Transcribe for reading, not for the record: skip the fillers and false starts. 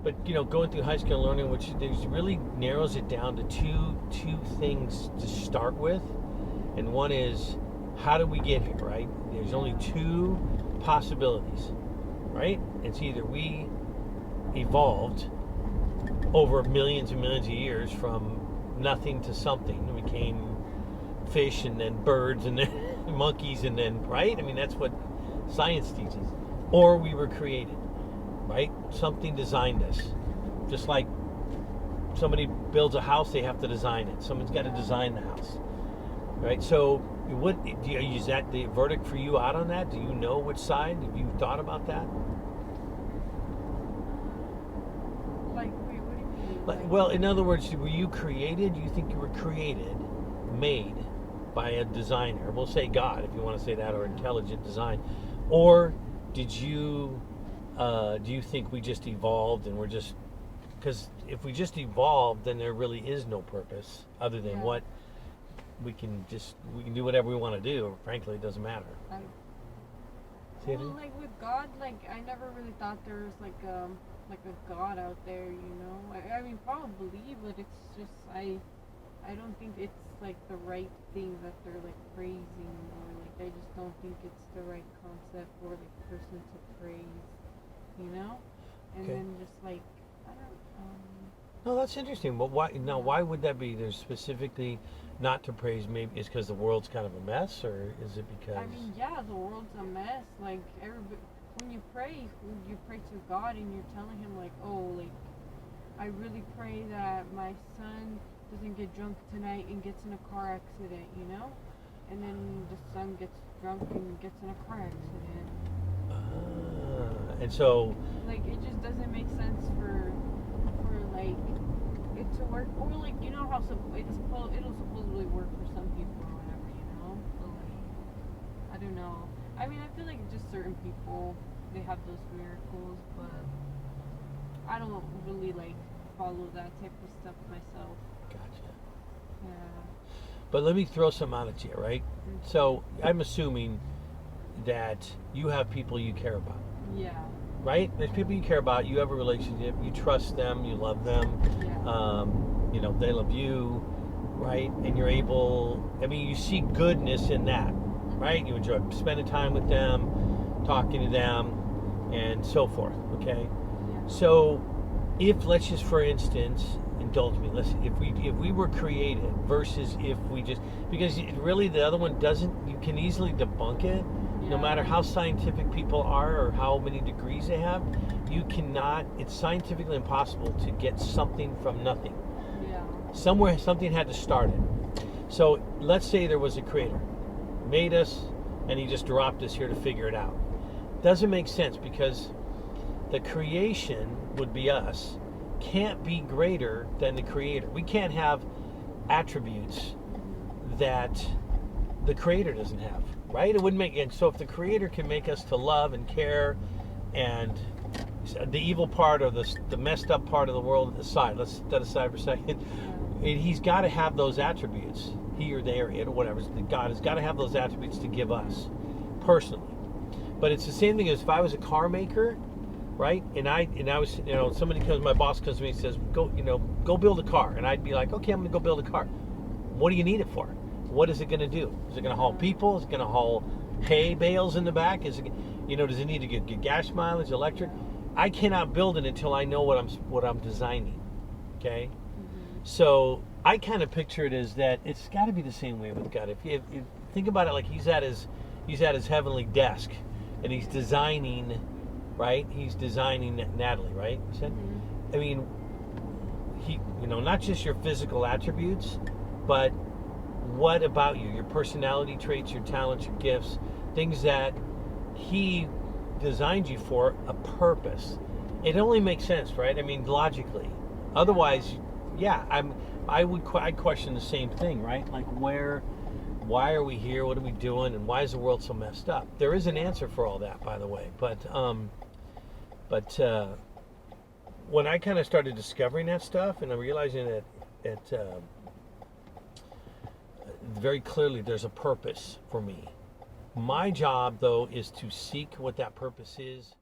But going through high school learning, which really narrows it down to two things to start with, and one is how do we get here, right? There's only two possibilities, right? It's either we evolved over millions and millions of years from nothing to something, and became fish, and then birds, and then monkeys, and then right. I mean, that's what science teaches. Or we were created. Right? Something designed us. Just like somebody builds a house, they have to design it. Someone's got to design the house. Right? So, is that the verdict for you out on that? Do you know which side? Have you thought about that? Like, wait, what do you mean? Well, in other words, were you created? Do you think you were created, made by a designer? We'll say God, if you want to say that, or intelligent design. Or did you... do you think we just evolved and we're just... Because if we just evolved, then there really is no purpose other than what we can do whatever we want to do. Frankly, it doesn't matter. Well, like with God, like I never really thought there was like a God out there, you know. I mean, probably, but it's just I don't think it's like the right thing that they're like praising, or like I just don't think it's the right concept for like a person to praise, you know. And Okay. then just like I don't. No, that's interesting. But why would that be? There's specifically not to praise. Maybe it's because the world's kind of a mess, or is it because? I mean, yeah, the world's a mess. Like everybody, when you pray to God and you're telling Him like, oh, like I really pray that my son doesn't get drunk tonight and gets in a car accident, you know? And then the son gets drunk and gets in a car accident. And so. Like it just doesn't make sense for like it to work, or like you know how it'll supposedly work for some people or whatever, you know. But like I don't know. I mean, I feel like just certain people they have those miracles, but I don't really like follow that type of stuff myself. Gotcha. Yeah. But let me throw some out at you, right? Mm-hmm. So I'm assuming that you have people you care about. Yeah. Right? There's people you care about. You have a relationship. You trust them. You love them. Yeah. They love you, right? And you're able. I mean, you see goodness in that, right? You enjoy spending time with them, talking to them, and so forth. Okay. Yeah. So, let's just, for instance, indulge me. Listen, if we were created versus if we just, because really the other one doesn't. You can easily debunk it. No matter how scientific people are or how many degrees they have, you cannot, it's scientifically impossible to get something from nothing. Yeah. Somewhere, something had to start it. So let's say there was a creator, made us, and he just dropped us here to figure it out. Doesn't make sense because the creation would be us, can't be greater than the creator. We can't have attributes that the creator doesn't have. Right? It wouldn't make. And so if the creator can make us to love and care, and the evil part or the messed up part of the world aside, let's set aside for a second, he's got to have those attributes, he or they or it or whatever. God has got to have those attributes to give us personally. But it's the same thing as if I was a car maker, right? And I was, my boss comes to me and says, go build a car, and I'd be like, okay, I'm gonna go build a car. What do you need it for? What is it going to do? Is it going to haul people? Is it going to haul hay bales in the back? Is it, does it need to get gas mileage, electric? I cannot build it until I know what I'm designing. Okay, so I kind of picture it as that. It's got to be the same way with God. If you think about it, like he's at his heavenly desk, and he's designing, right? He's designing Natalie, right? You said. I mean, he, not just your physical attributes, but what about you, your personality traits, your talents, your gifts, things that he designed you for a purpose. It only makes sense, right? I mean, logically. Otherwise, yeah, I'd question the same thing, right? Like why are we here? What are we doing? And why is the world so messed up? There is an answer for all that, by the way. But when I kind of started discovering that stuff, and I'm realizing that very clearly there's a purpose for me. My job, though, is to seek what that purpose is